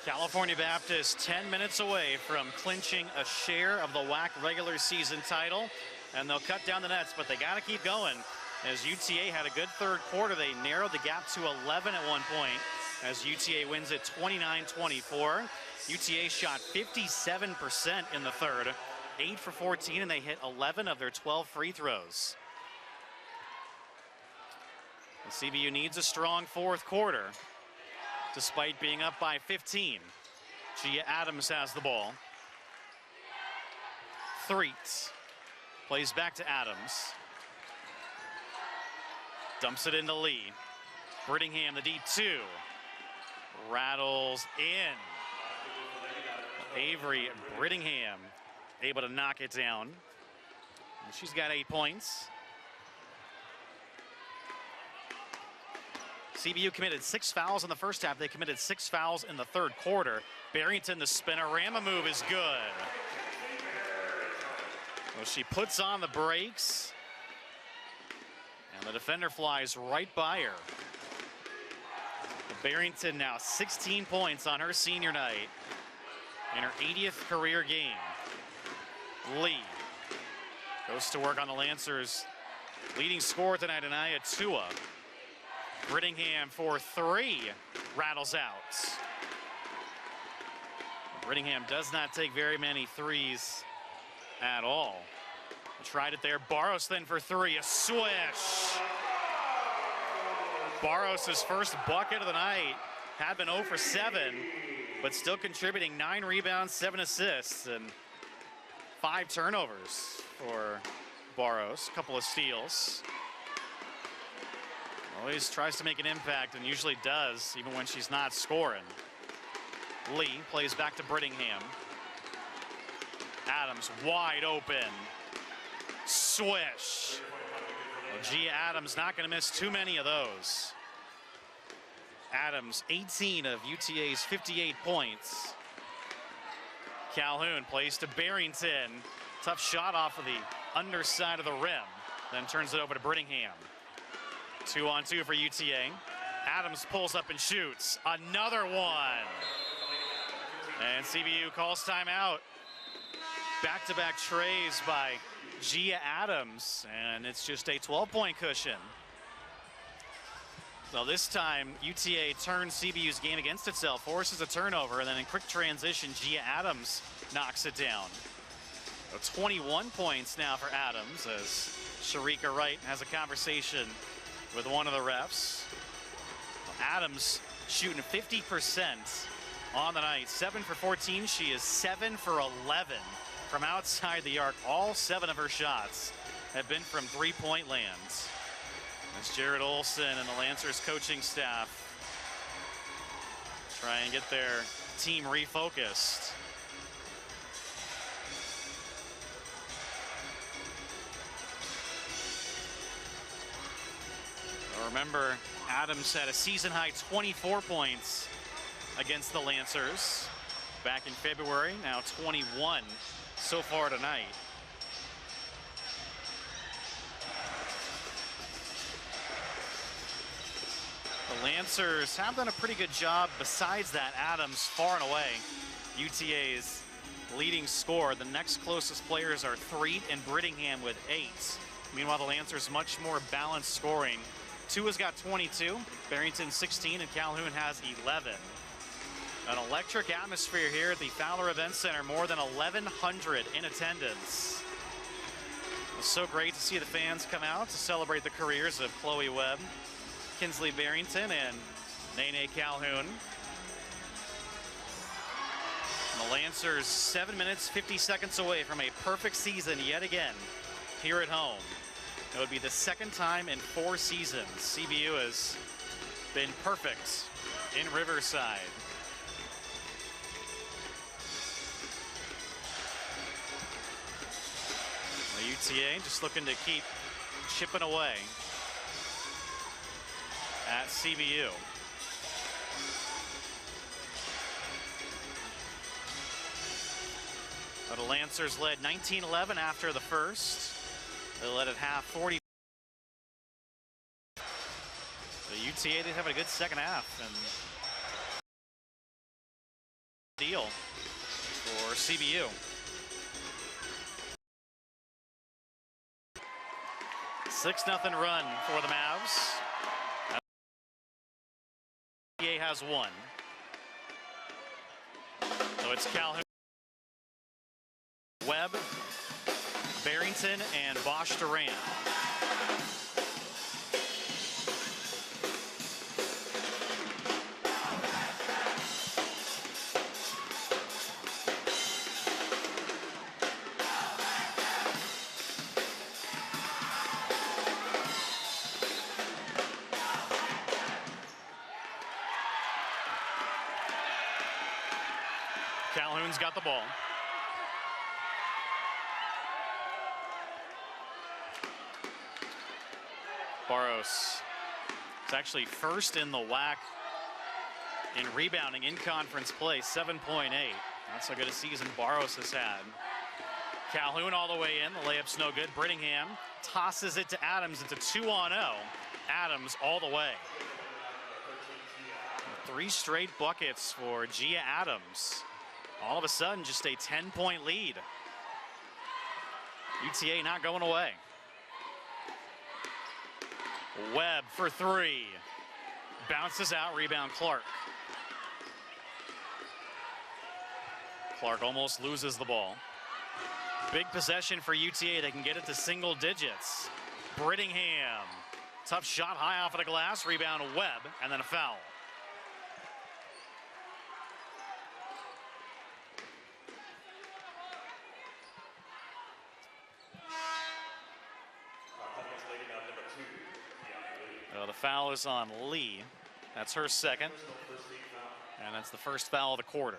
California Baptist 10 minutes away from clinching a share of the WAC regular season title, and they'll cut down the nets, but they got to keep going. As UTA had a good third quarter, they narrowed the gap to 11 at one point as UTA wins it 29-24. UTA shot 57% in the third, 8 for 14, and they hit 11 of their 12 free throws. The CBU needs a strong fourth quarter, despite being up by 15. Gia Adams has the ball. Threet plays back to Adams. Dumps it into Lee. Brittingham, the D2. Rattles in. Avery Brittingham able to knock it down. And she's got 8 points. CBU committed 6 fouls in the first half. They committed 6 fouls in the third quarter. Barrington, the spinorama move is good. Well, she puts on the brakes, and the defender flies right by her. Barrington now 16 points on her senior night in her 80th career game. Lee goes to work on the Lancers' leading scorer tonight, Anaya Tua. Brittingham for 3, rattles out. Brittingham does not take very many threes at all. Tried it there. Barros then for 3, a swish. Barros' first bucket of the night, had been 0 for 7, but still contributing 9 rebounds, 7 assists, and 5 turnovers for Barros, a couple of steals. Always tries to make an impact and usually does, even when she's not scoring. Lee plays back to Brittingham. Adams wide open. Swish. Well, Gia Adams not going to miss too many of those. Adams, 18 of UTA's 58 points. Calhoun plays to Barrington. Tough shot off of the underside of the rim. Then turns it over to Brittingham. 2-on-2 for UTA. Adams pulls up and shoots. Another one. And CBU calls timeout. Back-to-back trays by Gia Adams, and it's just a 12-point cushion. So this time, UTA turns CBU's game against itself, forces a turnover, and then in quick transition, Gia Adams knocks it down. So 21 points now for Adams as Sharika Wright has a conversation with one of the refs. Adams shooting 50% on the night, 7 for 14. She is 7 for 11 from outside the arc. All 7 of her shots have been from three-point lands. As Jared Olson and the Lancers coaching staff try and get their team refocused. Remember, Adams had a season-high 24 points against the Lancers back in February, now 21 so far tonight. The Lancers have done a pretty good job. Besides that, Adams far and away UTA's leading scorer. The next closest players are Threet and Brittingham with 8. Meanwhile, the Lancers much more balanced scoring. Tua's got 22, Barrington 16, and Calhoun has 11. An electric atmosphere here at the Fowler Event Center, more than 1,100 in attendance. It's so great to see the fans come out to celebrate the careers of Chloe Webb, Kinsley Barrington, and Nene Calhoun. And the Lancers 7 minutes, 50 seconds away from a perfect season yet again here at home. It would be the second time in 4 seasons CBU has been perfect in Riverside. The UTA just looking to keep chipping away at CBU. But the Lancers led 19-11 after the first. They led at half 40. The UTA did have a good second half, and deal for CBU. "6-0 run for the Mavs. UTA has one. So it's Calhoun, Webb, Barrington, and Bosch Duran. Calhoun's got the ball. Barros is actually first in the WAC in rebounding in conference play, 7.8. That's how good a season Barros has had. Calhoun all the way in, the layup's no good. Brittingham tosses it to Adams. It's a 2-on-0. Adams all the way. 3 straight buckets for Gia Adams. All of a sudden, just a 10-point lead. UTA not going away. Webb for 3. Bounces out, rebound Clark. Clark almost loses the ball. Big possession for UTA. They can get it to single digits. Brittingham. Tough shot high off of the glass. Rebound Webb, and then a foul. The foul is on Lee. That's her second. And that's the first foul of the quarter.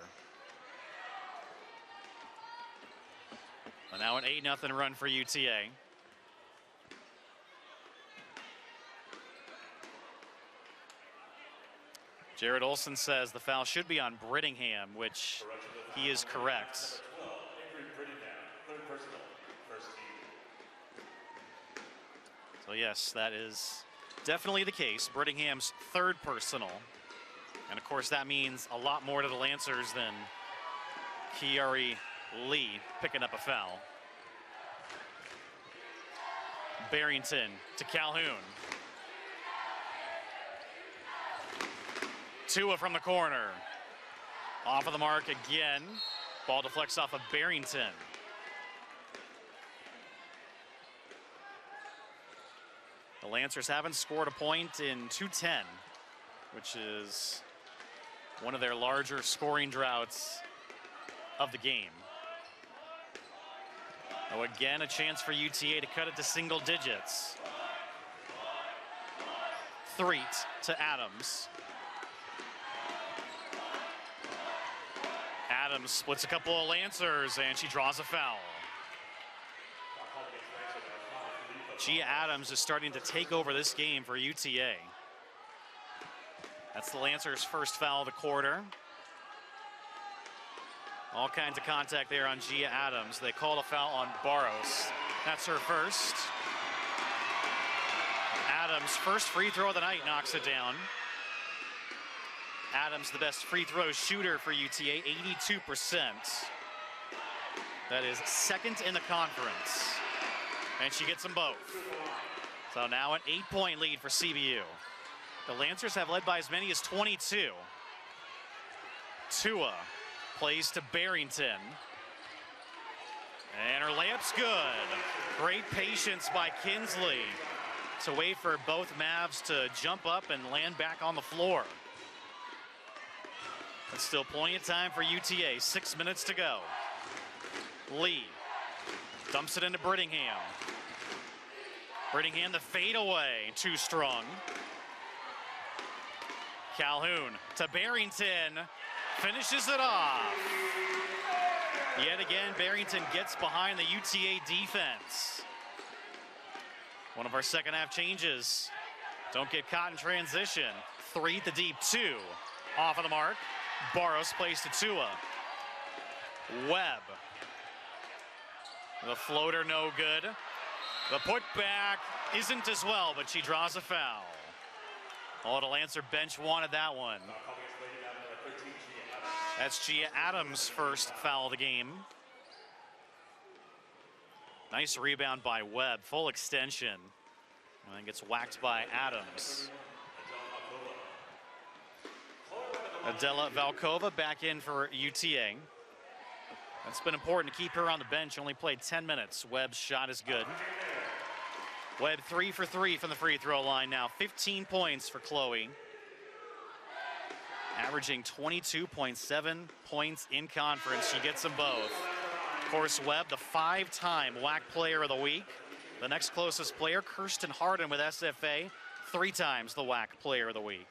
And now an 8-0 run for UTA. Jared Olson says the foul should be on Brittingham, which he is correct. So yes, that is definitely the case. Brittingham's 3rd personal. And of course that means a lot more to the Lancers than Kiari Lee picking up a foul. Barrington to Calhoun. Tua from the corner. Off of the mark again. Ball deflects off of Barrington. The Lancers haven't scored a point in 2:10, which is one of their larger scoring droughts of the game. Oh, again, a chance for UTA to cut it to single digits. Threet to Adams. Adams splits a couple of Lancers, and she draws a foul. Gia Adams is starting to take over this game for UTA. That's the Lancers' first foul of the quarter. All kinds of contact there on Gia Adams. They called a foul on Barros. That's her first. Adams' first free throw of the night knocks it down. Adams, the best free throw shooter for UTA, 82%. That is 2nd in the conference. And she gets them both. So now an 8-point lead for CBU. The Lancers have led by as many as 22. Tua plays to Barrington. And her layup's good. Great patience by Kinsley to wait for both Mavs to jump up and land back on the floor. But still plenty of time for UTA. 6 minutes to go. Lee dumps it into Brittingham. Brittingham the fadeaway, too strong. Calhoun to Barrington, finishes it off. Yet again, Barrington gets behind the UTA defense. One of our second half changes. Don't get caught in transition. 3 at the deep, 2. Off of the mark. Barros plays to Tua. Webb. The floater no good. The putback isn't as well, but she draws a foul. Oh, the Lancer bench wanted that one. That's Gia Adams' first foul of the game. Nice rebound by Webb, full extension. And then gets whacked by Adams. Adela Valkova back in for UTA. That's been important to keep her on the bench. Only played 10 minutes. Webb's shot is good. Webb 3 for 3 from the free throw line now. 15 points for Chloe. Averaging 22.7 points in conference. She gets them both. Of course, Webb, the 5-time WAC Player of the Week. The next closest player, Kirsten Harden with SFA, 3 times the WAC Player of the Week.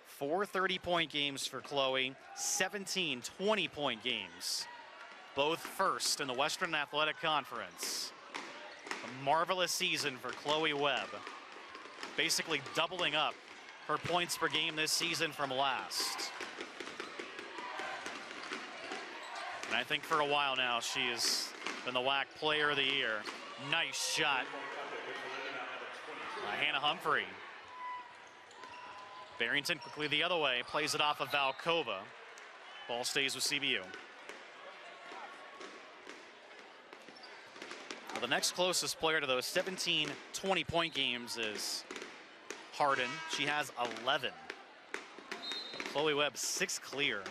4 30-point games for Chloe, 17 20-point games. Both first in the Western Athletic Conference. A marvelous season for Chloe Webb. Basically doubling up her points per game this season from last. And I think for a while now, she has been the WAC Player of the Year. Nice shot by Hannah Humphrey. Barrington quickly the other way, plays it off of Valkova. Ball stays with CBU. Well, the next closest player to those 17 20-point games is Harden. She has 11. Chloe Webb 6 clear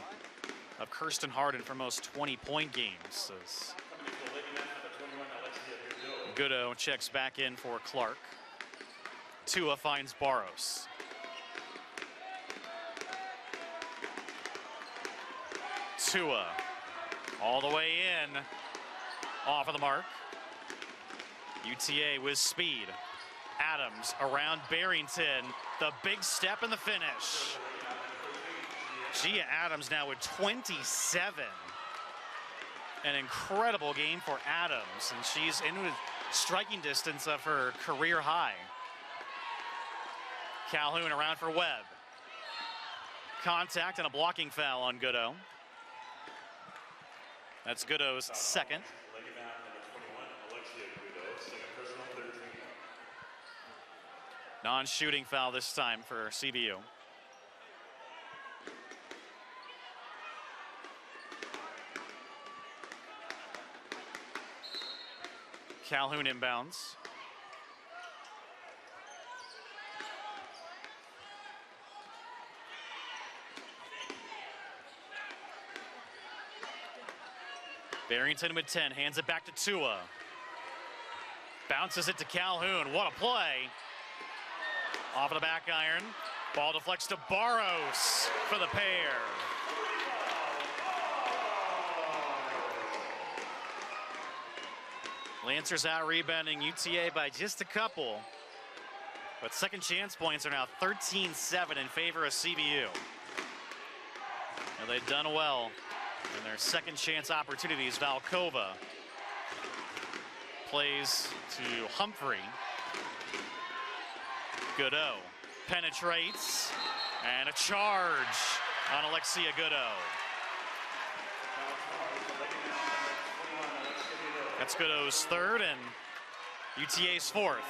of Kirsten Harden for most 20-point games. Goodo checks back in for Clark. Tua finds Barros. Tua all the way in, off of the mark. UTA with speed. Adams around Barrington. The big step in the finish. Gia Adams now with 27. An incredible game for Adams, and she's in striking distance of her career high. Calhoun around for Webb. Contact and a blocking foul on Goodo. That's Goodo's second. Non-shooting foul this time for CBU. Calhoun inbounds. Barrington with 10, hands it back to Tua. Bounces it to Calhoun, what a play. Off of the back iron, ball deflects to Barros for the pair. Lancers out rebounding UTA by just a couple. But second chance points are now 13-7 in favor of CBU. And they've done well in their second chance opportunities. Valkova plays to Humphrey. Goodo penetrates, and a charge on Alexia Goodo. That's Goodo's third and UTA's fourth.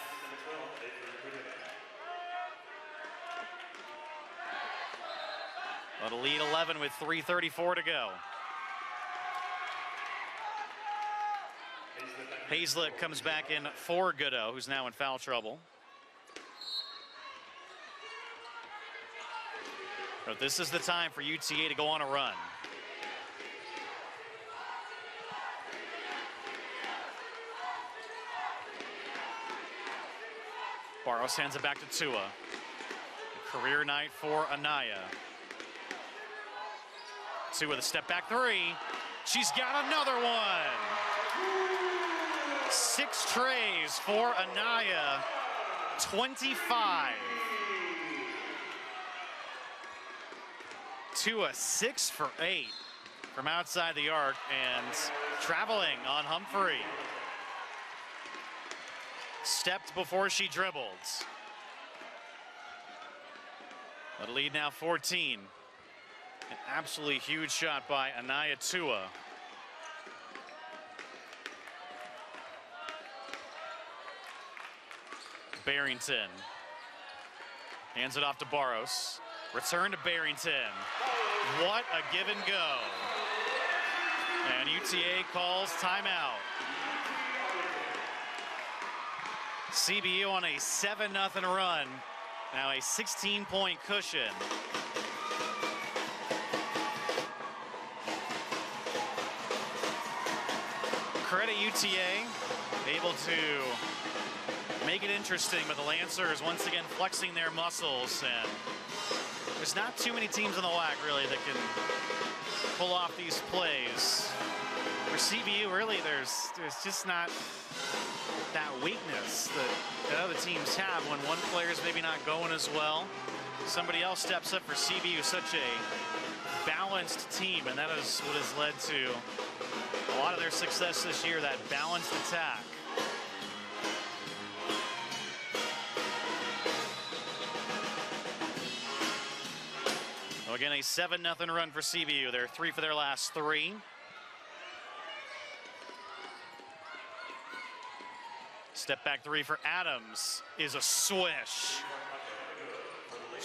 But a lead 11 with 3:34 to go. Hazlett comes back in for Goodo, who's now in foul trouble. But this is the time for UTA to go on a run. Barros hands it back to Tua. Career night for Anaya. Tua with a step back three. She's got another one. 6 trays for Anaya. 25. Tua 6 for 8 from outside the arc and traveling on Humphrey. Stepped before she dribbled. The lead now 14. An absolutely huge shot by Anaya Tua. Barrington hands it off to Barros. Return to Barrington. What a give and go. And UTA calls timeout. CBU on a 7-0 run. Now a 16-point cushion. Credit UTA, able to make it interesting, but the Lancers once again flexing their muscles, and there's not too many teams in the WAC really that can pull off these plays. For CBU, really, there's just not that weakness that other teams have when one player's maybe not going as well. Somebody else steps up for CBU. Such a balanced team, and that is what has led to a lot of their success this year, that balanced attack. Well, again, a 7-0 run for CBU. They're 3 for their last 3. Step back 3 for Adams is a swish.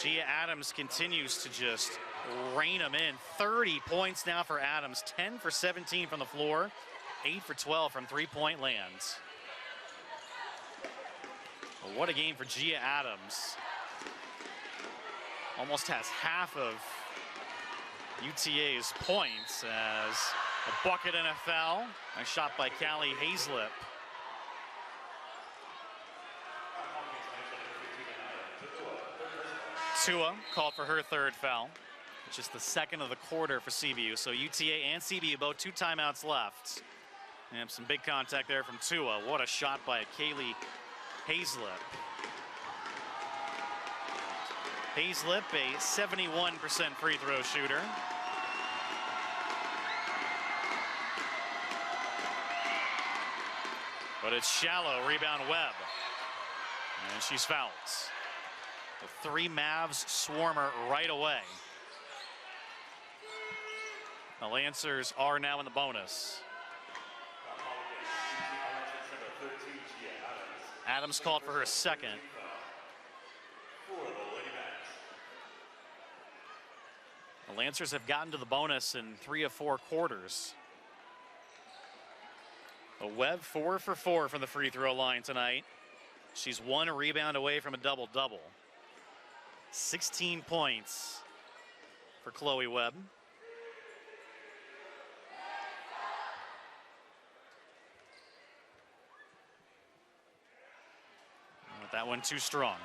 Gia Adams continues to just rain them in. 30 points now for Adams. 10 for 17 from the floor. 8 for 12 from three-point lands. Well, what a game for Gia Adams. Almost has half of UTA's points as a bucket and a foul. Nice shot by Callie Hazlip. Tua called for her 3rd foul, which is the 2nd of the quarter for CBU. So UTA and CBU both 2 timeouts left. And some big contact there from Tua. What a shot by Kaylee Hazlip. Hazlip, a 71% free throw shooter. But it's shallow. Rebound Webb. And she's fouled. The 3 Mavs swarm her right away. The Lancers are now in the bonus. Adams called for her 2nd. The Lancers have gotten to the bonus in 3 of 4 quarters. The Webb 4 for 4 from the free throw line tonight. She's 1 rebound away from a double-double. 16 points for Chloe Webb. That one too strong.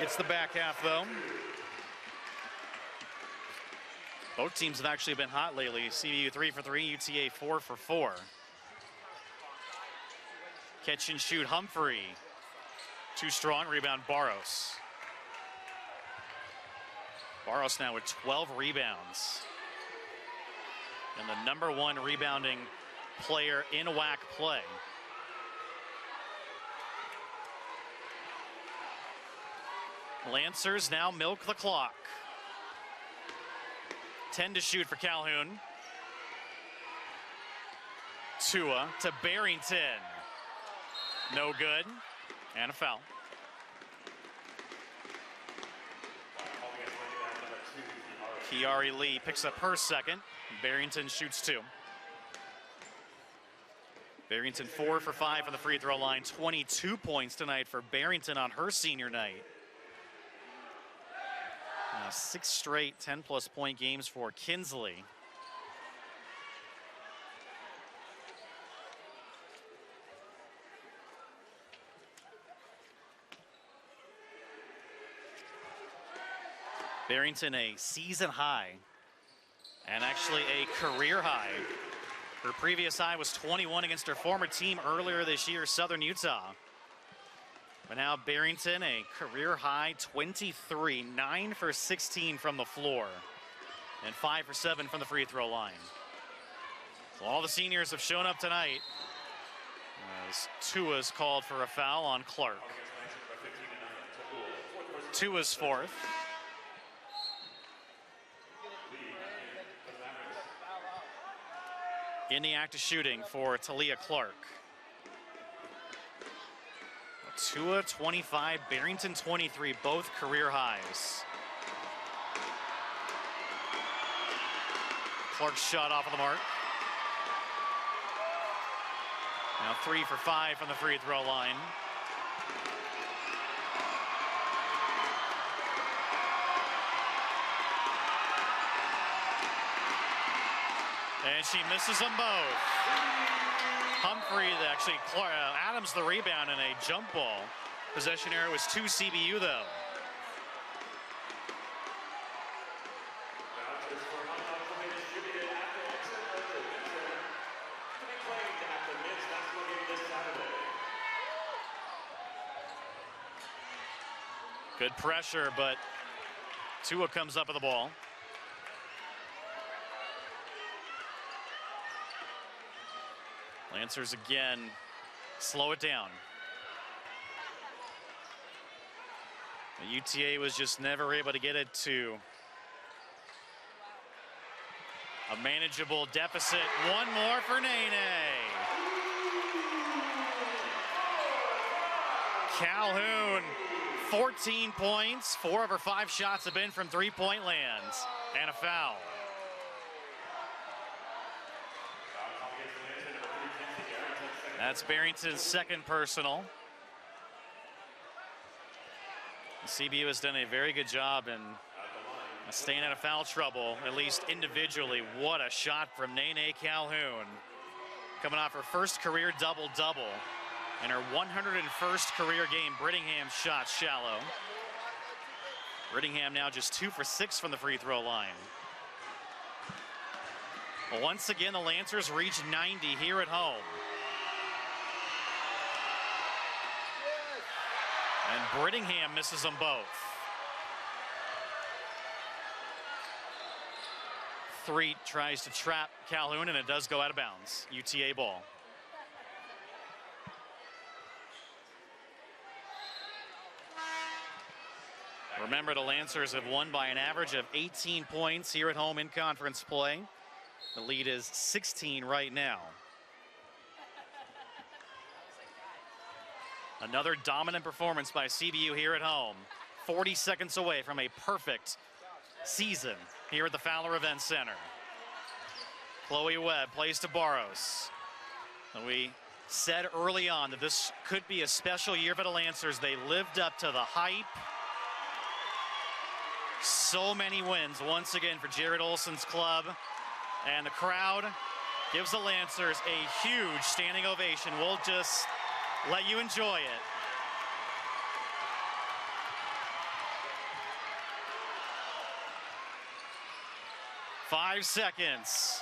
It's the back half, though. Both teams have actually been hot lately. CBU 3 for 3, UTA 4 for 4. Catch and shoot Humphrey. Too strong, rebound Barros. Barros now with 12 rebounds. And the #1 rebounding player in WAC play. Lancers now milk the clock. 10 to shoot for Calhoun. Tua to Barrington. No good. And a foul. Kiari Lee picks up her 2nd. Barrington shoots 2. Barrington 4 for 5 from the free throw line. 22 points tonight for Barrington on her senior night. 6 straight 10-plus point games for Kinsley. Barrington a season high and actually a career high. Her previous high was 21 against her former team earlier this year, Southern Utah. But now Barrington a career high 23, 9 for 16 from the floor and 5 for 7 from the free throw line. So all the seniors have shown up tonight as Tua's called for a foul on Clark. Tua's 4th. in the act of shooting for Talia Clark. Tua 25, Barrington 23, both career highs. Clark's shot off of the mark. Now 3 for 5 from the free throw line. And she misses them both. Humphrey, actually, Adams the rebound and a jump ball. Possession error was 2 CBU though. Good pressure, but Tua comes up with the ball. Lancers again, slow it down. The UTA was just never able to get it to a manageable deficit. One more for Nene. Calhoun, 14 points, 4 of her 5 shots have been from three-point lands, and a foul. That's Barrington's second personal. The CBU has done a very good job in staying out of foul trouble, at least individually. What a shot from Nene Calhoun. Coming off her first career double-double and her 101st career game. Brittingham shot shallow. Brittingham now just 2 for 6 from the free throw line. Well, once again, the Lancers reach 90 here at home. And Brittingham misses them both. 3 tries to trap Calhoun, and it does go out of bounds. UTA ball. Remember, the Lancers have won by an average of 18 points here at home in conference play. The lead is 16 right now. Another dominant performance by CBU here at home. 40 seconds away from a perfect season here at the Fowler Event Center. Chloe Webb plays to Barros. And we said early on that this could be a special year for the Lancers. They lived up to the hype. So many wins once again for Jared Olson's club. And the crowd gives the Lancers a huge standing ovation. We'll just let you enjoy it. Five seconds.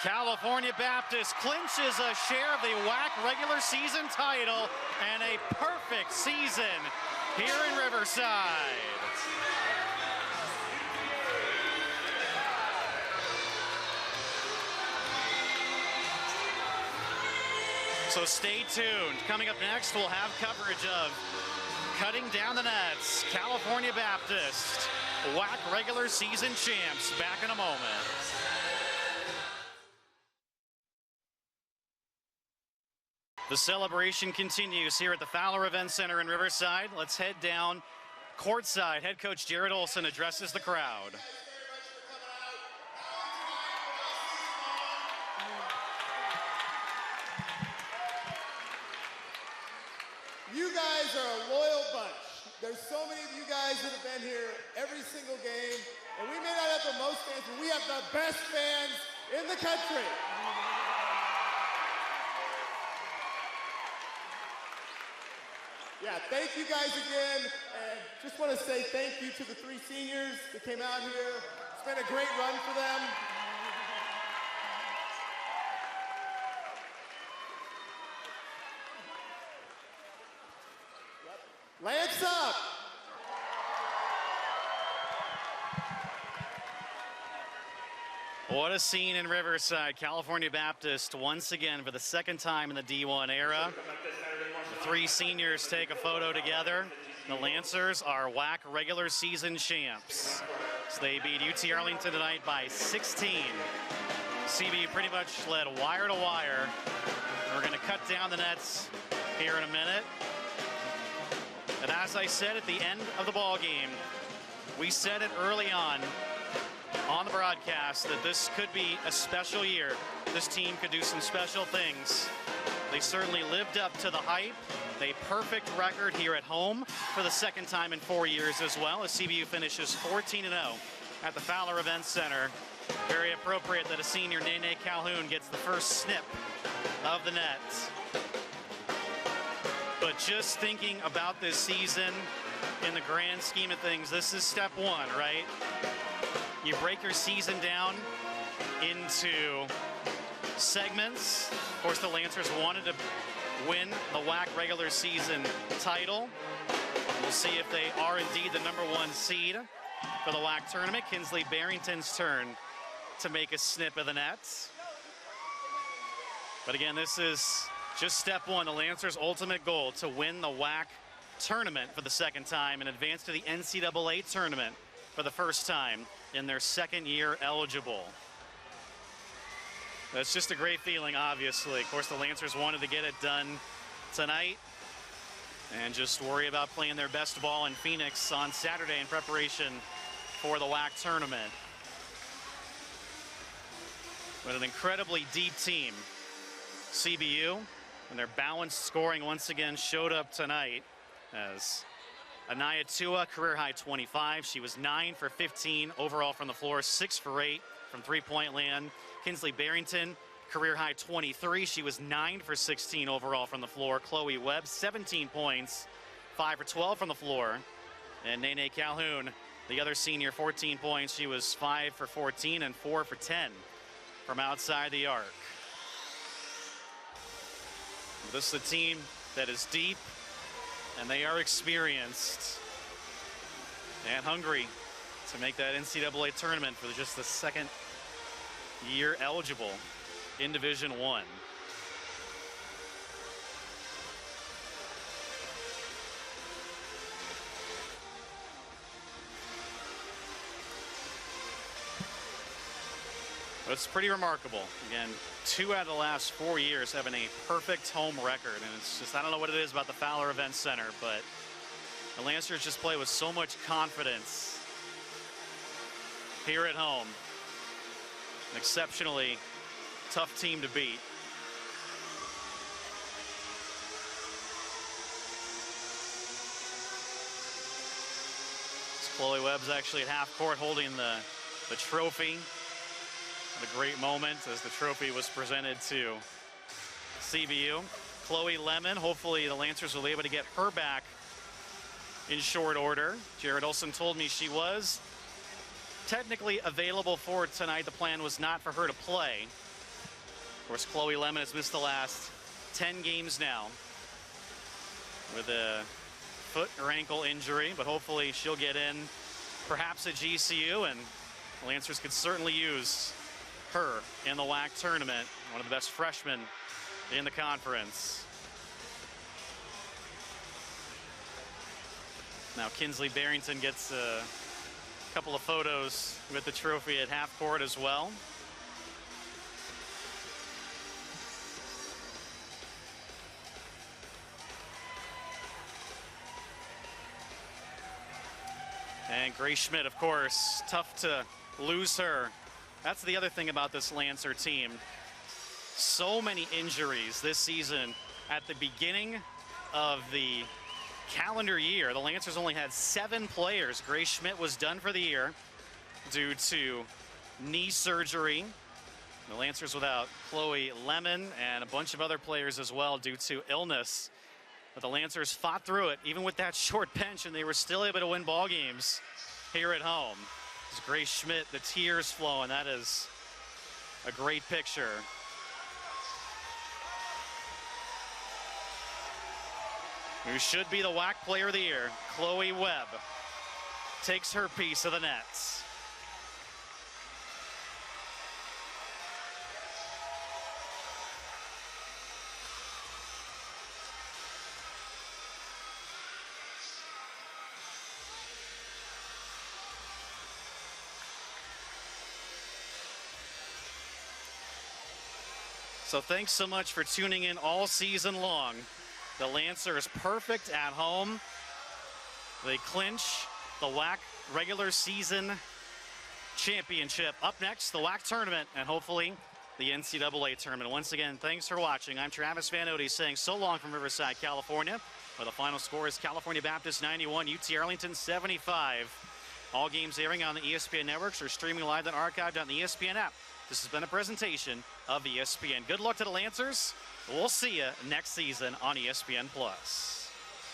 California Baptist clinches a share of the WAC regular season title and a perfect season here in Riverside. So stay tuned. Coming up next, we'll have coverage of Cutting Down the Nets, California Baptist, WAC regular season champs. Back in a moment. The celebration continues here at the Fowler Event Center in Riverside. Let's head down courtside. Head coach Jared Olson addresses the crowd. You guys are a loyal bunch. There's so many of you guys that have been here every single game, and we may not have the most fans, but we have the best fans in the country. Yeah, thank you guys again, and just want to say thank you to the 3 seniors that came out here. It's been a great run for them. Lance up! What a scene in Riverside. California Baptist once again for the second time in the D1 era. The 3 seniors take a photo together. The Lancers are WAC regular season champs. So they beat UT Arlington tonight by 16. CBU pretty much led wire to wire. We're going to cut down the nets here in a minute. And as I said at the end of the ball game, we said it early on the broadcast that this could be a special year. This team could do some special things. They certainly lived up to the hype. A perfect record here at home for the second time in 4 years as well, as CBU finishes 14-0 at the Fowler Events Center. Very appropriate that a senior, Nene Calhoun, gets the first snip of the net. But just thinking about this season in the grand scheme of things, this is step one, right? You break your season down into segments. Of course, the Lancers wanted to win the WAC regular season title. We'll see if they are indeed the #1 seed for the WAC tournament. Kinsley Barrington's turn to make a snip of the net. But again, this is just step one. The Lancers' ultimate goal to win the WAC tournament for the second time and advance to the NCAA tournament for the first time in their second year eligible. That's just a great feeling, obviously. Of course, the Lancers wanted to get it done tonight and just worry about playing their best ball in Phoenix on Saturday in preparation for the WAC tournament. But an incredibly deep team, CBU, and their balanced scoring once again showed up tonight as Anaya Tua, career high 25. She was 9 for 15 overall from the floor, 6 for 8 from three-point land. Kinsley Barrington, career high 23. She was 9 for 16 overall from the floor. Chloe Webb, 17 points, 5 for 12 from the floor. And Nene Calhoun, the other senior, 14 points. She was 5 for 14 and 4 for 10 from outside the arc. This is a team that is deep, and they are experienced and hungry to make that NCAA tournament for just the second year eligible in Division I. But it's pretty remarkable. Again, 2 out of the last 4 years having a perfect home record. And it's just, I don't know what it is about the Fowler Events Center, but the Lancers just play with so much confidence here at home. An exceptionally tough team to beat. Chloe Webb's actually at half court holding the trophy. A great moment as the trophy was presented to CBU. Chloe Lemon, hopefully the Lancers will be able to get her back in short order. Jared Olson told me she was technically available for tonight. The plan was not for her to play. Of course, Chloe Lemon has missed the last 10 games now with a foot or ankle injury, but hopefully she'll get in perhaps at GCU, and the Lancers could certainly use her in the WAC tournament, one of the best freshmen in the conference. Now Kinsley Barrington gets a couple of photos with the trophy at half court as well. And Grace Schmidt, of course, tough to lose her. That's the other thing about this Lancer team. So many injuries this season. At the beginning of the calendar year, the Lancers only had 7 players. Grace Schmidt was done for the year due to knee surgery. The Lancers without Chloe Lemon and a bunch of other players as well due to illness. But the Lancers fought through it, even with that short bench, and they were still able to win ball games here at home. It's Grace Schmidt, the tears flowing. That is a great picture. Who should be the WAC Player of the Year, Chloe Webb, takes her piece of the nets. So thanks so much for tuning in all season long. The Lancers perfect at home. They clinch the WAC regular season championship. Up next, the WAC tournament, and hopefully the NCAA tournament. Once again, thanks for watching. I'm Travis Van Ode saying so long from Riverside, California, where the final score is California Baptist 91, UT Arlington 75. All games airing on the ESPN networks or streaming live and archived on the ESPN app. This has been a presentation of ESPN. Good luck to the Lancers. We'll see you next season on ESPN+.